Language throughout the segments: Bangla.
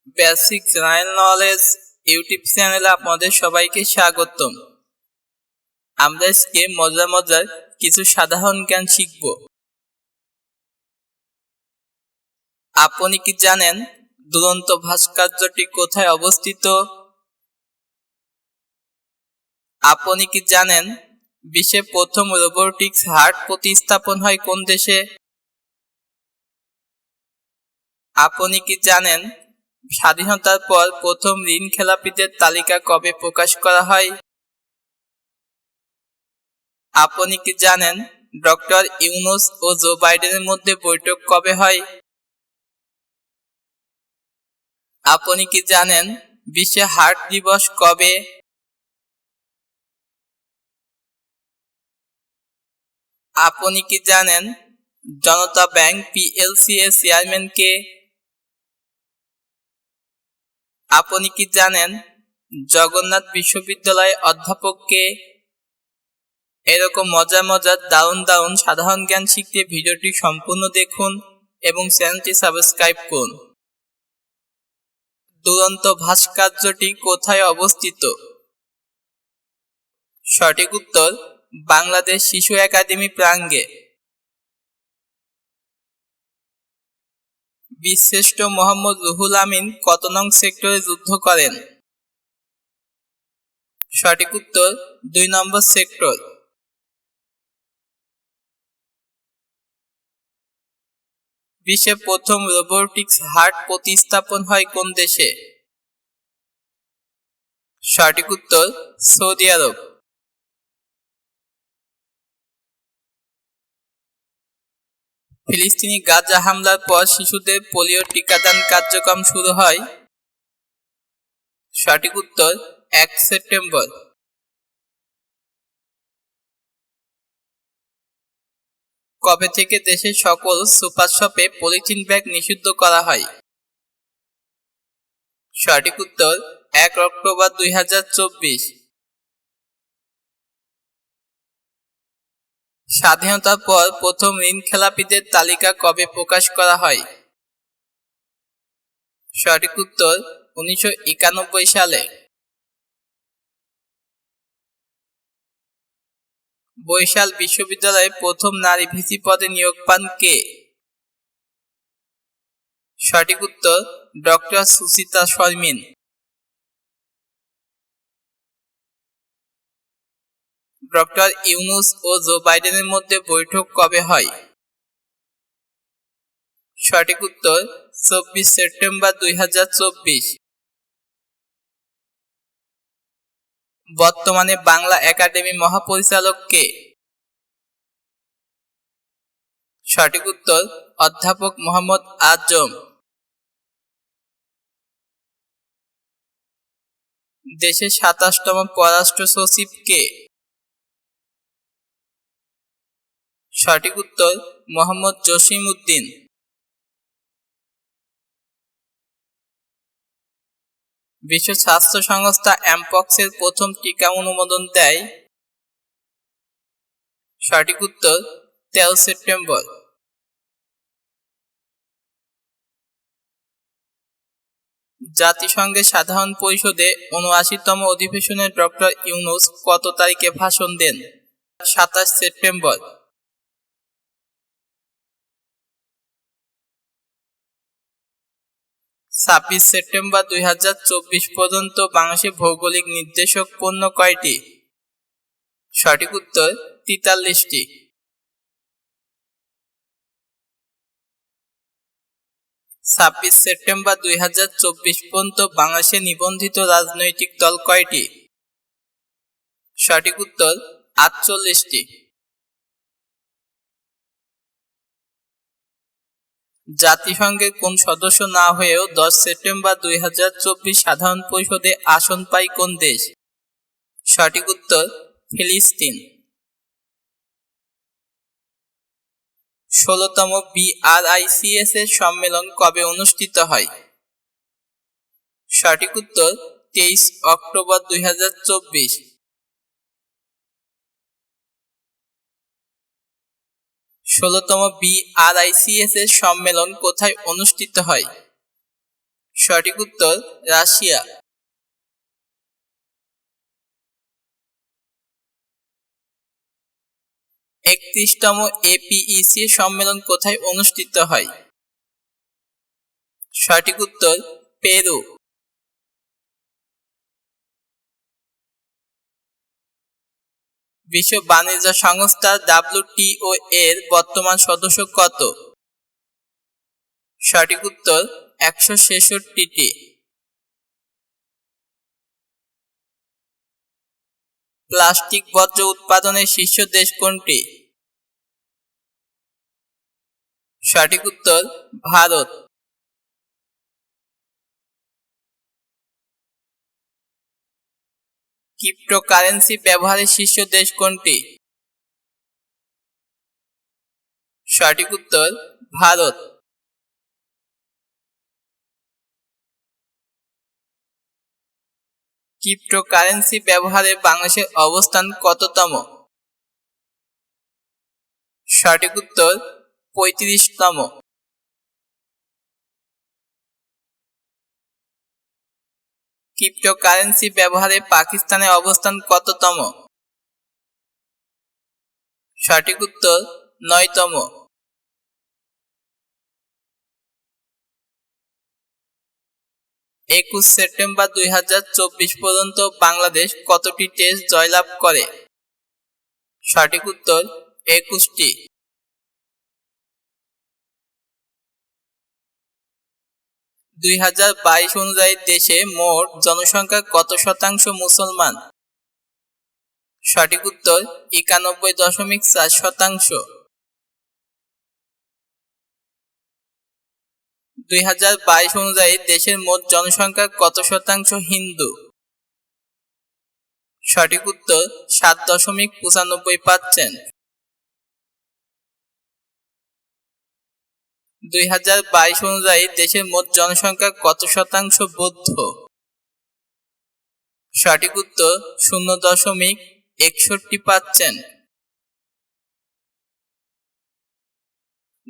বেসিক জেনারেল নলেজ ইউটিউব চ্যানেলে আপনাদের সবাইকে স্বাগতম। আমরা আজকে মজার কিছু সাধারণ জ্ঞান শিখব। আপনি কি জানেন দুরন্ত ভাস্কর্যটি কোথায় অবস্থিত? আপনি কি জানেন বিশ্বের প্রথম রোবোটিক্স হার্ট প্রতিস্থাপন হয় কোন দেশে? আপনি কি জানেন স্বাধীনতার পর প্রথম ঋণ খেলাপিদের তালিকা কবে প্রকাশ করা হয়? আপনি কি জানেন ডক্টর ইউনূস ও জো বাইডেনের মধ্যে বৈঠক কবে হয়? আপনি কি জানেন বিশ্ব হার্ট দিবস কবে? আপনি কি জানেন জনতা ব্যাংক পিএলসি এর চেয়ারম্যান কে? আপনি কি জানেন জগন্নাথ বিশ্ববিদ্যালয়ের অধ্যাপক কে? এরকম মজার দারুণ সাধারণ জ্ঞান শিখতে ভিডিওটি সম্পূর্ণ দেখুন এবং চ্যানেলটি সাবস্ক্রাইব করুন। দুরন্ত ভাস্কর্যটি কোথায় অবস্থিত? সঠিক উত্তর বাংলাদেশ শিশু একাডেমি প্রাঙ্গণে। বীরশ্রেষ্ঠ মোহাম্মদ রুহুল আমিন কত নং সেক্টরে যুদ্ধ করেন? সঠিক উত্তর ২ নম্বর সেক্টর। বিশ্বের প্রথম রোবোটিক্স হার্ট প্রতিস্থাপন হয় কোন দেশে? সঠিক উত্তর সৌদি আরব। ফিলিস্তিনি গাজা হামলার পর শিশুদের পোলিও টিকাদান কার্যক্রম শুরু হয়? সঠিক উত্তর ১ সেপ্টেম্বর। কবে থেকে দেশের সকল সুপার শপে পলিথিন ব্যাগ নিষিদ্ধ করা হয়? সঠিক উত্তর ১ অক্টোবর ২০২৪। স্বাধীনতার পর প্রথম ঋণ খেলাপিদের তালিকা কবে প্রকাশ করা হয়? সঠিক উত্তর ১৯৯১ সালে। বরিশাল বিশ্ববিদ্যালয়ে প্রথম নারী ভিসি পদে নিয়োগ পান কে? সঠিক উত্তর ডক্টর সুচিত্রা শর্মিন। ডক্টর ইউনূস ও জো বাইডেনের মধ্যে বৈঠক কবে হয়? সঠিক উত্তর ২৪ সেপ্টেম্বর ২০২৪। বর্তমানে বাংলা একাডেমি মহাপরিচালক কে? সঠিক উত্তর অধ্যাপক মোহাম্মদ আজম। দেশের ২৭তম পররাষ্ট্র সচিব কে? সঠিক উত্তর মোহাম্মদ জসিম উদ্দিন। বিশ্ব স্বাস্থ্য সংস্থা এমপক্সের প্রথম টিকা অনুমোদন দেয়? সঠিক উত্তর ১৩ সেপ্টেম্বর। জাতিসংঘের সাধারণ পরিষদে ৭৯তম অধিবেশনে ডক্টর ইউনূস কত তারিখে ভাষণ দেন? ২৭ সেপ্টেম্বর। ২৬ সেপ্টেম্বর ২০২৪ পর্যন্ত বাংলাদেশের ভৌগোলিক নির্দেশক পণ্য কয়টি? সঠিক উত্তর ৪৩টি। ছাব্বিশ সেপ্টেম্বর ২০২৪ পর্যন্ত বাংলাদেশে নিবন্ধিত রাজনৈতিক দল কয়টি? সঠিক উত্তর ৪৮টি। জাতিসংঘের কোন সদস্য না হয়েও ১০ সেপ্টেম্বর ২০২৪ সাধারণ পরিষদে আসন পায় কোন দেশ? সঠিক উত্তর ফিলিস্তিন। ১৬তম BRICS এর সম্মেলন কবে অনুষ্ঠিত হয়? সঠিক উত্তর ২৩ অক্টোবর ২০২৪। ১৬তম BRICS এর সম্মেলন কোথায় অনুষ্ঠিত হয়? সঠিক উত্তর রাশিয়া। 31তম এপিইসি সম্মেলন কোথায় অনুষ্ঠিত হয়? সঠিক উত্তর পেরু। বিশ্ব বাণিজ্য সংস্থা WTO এর বর্তমান সদস্য কত? সঠিক উত্তর 166টি। প্লাস্টিক বর্জ্য উৎপাদনের শীর্ষ দেশ কোনটি? সঠিক উত্তর ভারত। ক্রিপ্টোকারেন্সি ব্যবহারের শীর্ষ দেশ কোনটি? সঠিক উত্তর ভারত। ক্রিপ্টোকারেন্সি ব্যবহারে বাংলাদেশের অবস্থান কততম? সঠিক উত্তর 35তম। ক্রিপ্টোকারেন্সি ব্যবহারে পাকিস্তানের অবস্থান কততম? সঠিক উত্তর 9তম। 21 সেপ্টেম্বর 2024 পর্যন্ত বাংলাদেশ কতটি টেস্ট জয়লাভ করে? সঠিক উত্তর 21টি। 2022 অনুযায়ী দেশে মোট জনসংখ্যার কত শতাংশ মুসলমান? সঠিক উত্তর 91.4%। 2022 অনুযায়ী দেশের মোট জনসংখ্যার কত শতাংশ হিন্দু? সঠিক উত্তর 7.95%। 2022 অনুযায়ী দেশের মোট জনসংখ্যার কত শতাংশ বৌদ্ধ? সঠিক উত্তর 0.61%।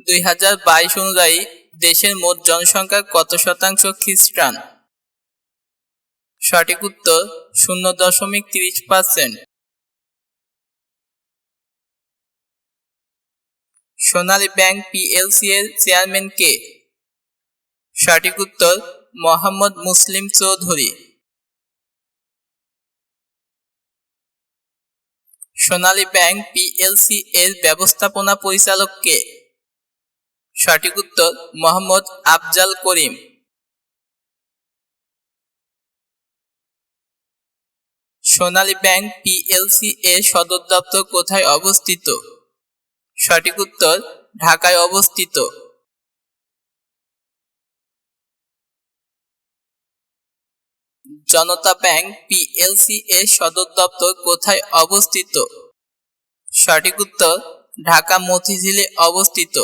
2022 অনুযায়ী দেশের মোট জনসংখ্যার কত শতাংশ খ্রিস্টান? সঠিক উত্তর 0.30%। সোনালী ব্যাংক পিএলসি এর চেয়ারম্যান কে? সঠিক উত্তর মোহাম্মদ মুসলিম চৌধুরী। সোনালী ব্যাংক পিএলসি এর ব্যবস্থাপনা পরিচালক কে? সঠিক উত্তর মোহাম্মদ আফজাল করিম। সোনালী ব্যাংক পিএলসি এর সদর দপ্তর কোথায় অবস্থিত? সঠিক উত্তর ঢাকায় অবস্থিত। জনতা ব্যাংক পিএলসি এর সদর দপ্তর কোথায় অবস্থিত? সঠিক উত্তর ঢাকা মতিঝিলে অবস্থিত।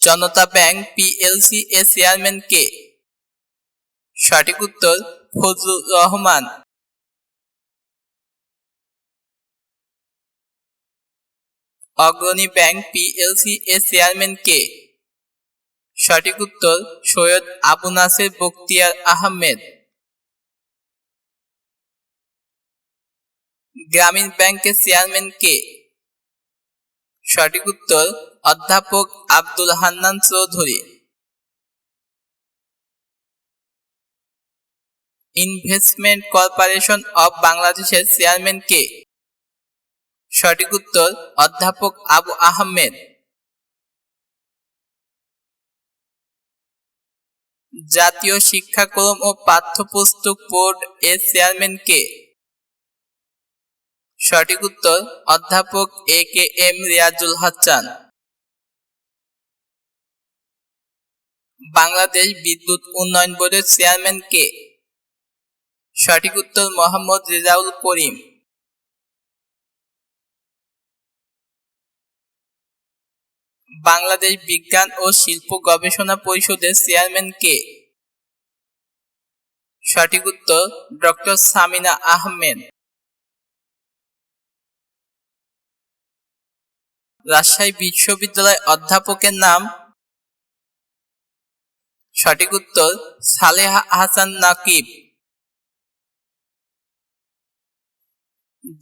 জনতা ব্যাংক পিএলসি এর চেয়ারম্যান কে? সঠিক উত্তর ফজলুর রহমান। অগ্রণী ব্যাংক পিএলসি এর চেয়ারম্যান কে? সঠিক উত্তর সৈয়দ আবু নাসের বখতিয়ার আহমেদ। গ্রামীণ ব্যাংকের চেয়ারম্যান কে? সঠিক উত্তর অধ্যাপক Abdul Hannan Chowdhury. Investment corporation of বাংলাদেশের চেয়ারম্যান কে? সঠিক উত্তর অধ্যাপক আবু আহমেদ। জাতীয় শিক্ষাক্রম ও পাঠ্যপুস্তক বোর্ড এর চেয়ারম্যান কে? সঠিক উত্তর অধ্যাপক AKM রিয়াজুল হাসান। বাংলাদেশ বিদ্যুৎ উন্নয়ন বোর্ডের চেয়ারম্যান কে? সঠিক উত্তর মোহাম্মদ রেজাউল করিম। বাংলাদেশ বিজ্ঞান ও শিল্প গবেষণা পরিষদের চেয়ারম্যান কে? সঠিক উত্তর ডক্টর সামিনা আহমেদ। রাজশাহী বিশ্ববিদ্যালয় অধ্যাপকের নাম? সঠিক উত্তর সালেহ হাসান নাকিব।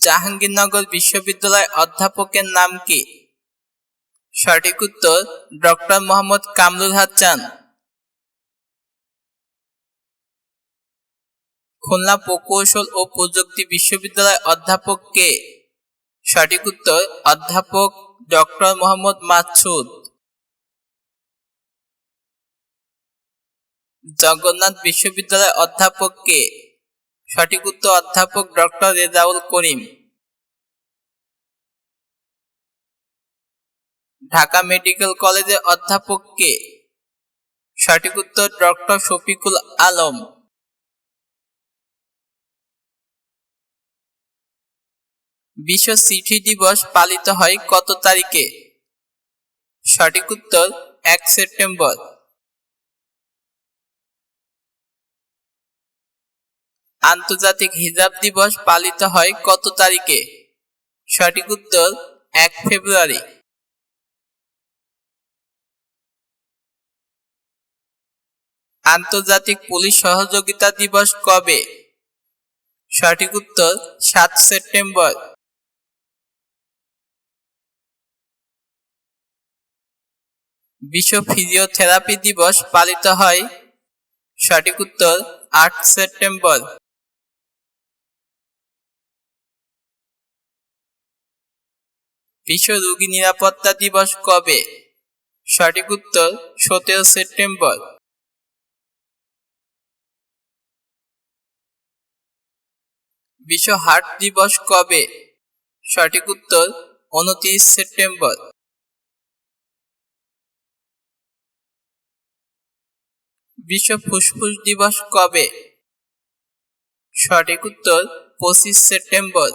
জাহাঙ্গীরনগর বিশ্ববিদ্যালয় অধ্যাপকের নাম কি? সঠিক উত্তর ডক্টর মোহাম্মদ কামরুল হাসান। খুলনা প্রকৌশল ও প্রযুক্তি বিশ্ববিদ্যালয় অধ্যাপক কে? সঠিক উত্তর অধ্যাপক ডক্টর মোহাম্মদ মাসুদ। জগন্নাথ বিশ্ববিদ্যালয় অধ্যাপক কে? সঠিক উত্তর অধ্যাপক ডক্টর রেজাউল করিম। ঢাকা মেডিকেল কলেজের অধ্যাপক কে? সঠিক উত্তর ডক্টর শফিকুল আলম। বিশ্ব চিঠি দিবস পালিত হয় কত তারিখে? সঠিক উত্তর 1 সেপ্টেম্বর। আন্তর্জাতিক হিজাব দিবস পালিত হয় কত তারিখে? সঠিক উত্তর 1 ফেব্রুয়ারি। আন্তর্জাতিক পুলিশ সহযোগিতা দিবস কবে? সঠিক উত্তর 7 সেপ্টেম্বর। বিশ্ব ফিজিওথেরাপি দিবস পালিত হয়? সঠিক উত্তর 8 সেপ্টেম্বর। বিশ্ব রোগী নিরাপত্তা দিবস কবে? সঠিক উত্তর 17 সেপ্টেম্বর। বিশ্ব হার্ট দিবস কবে? সঠিক উত্তর 29 সেপ্টেম্বর। বিশ্ব ফুসফুস দিবস কবে? সঠিক উত্তর 25 সেপ্টেম্বর।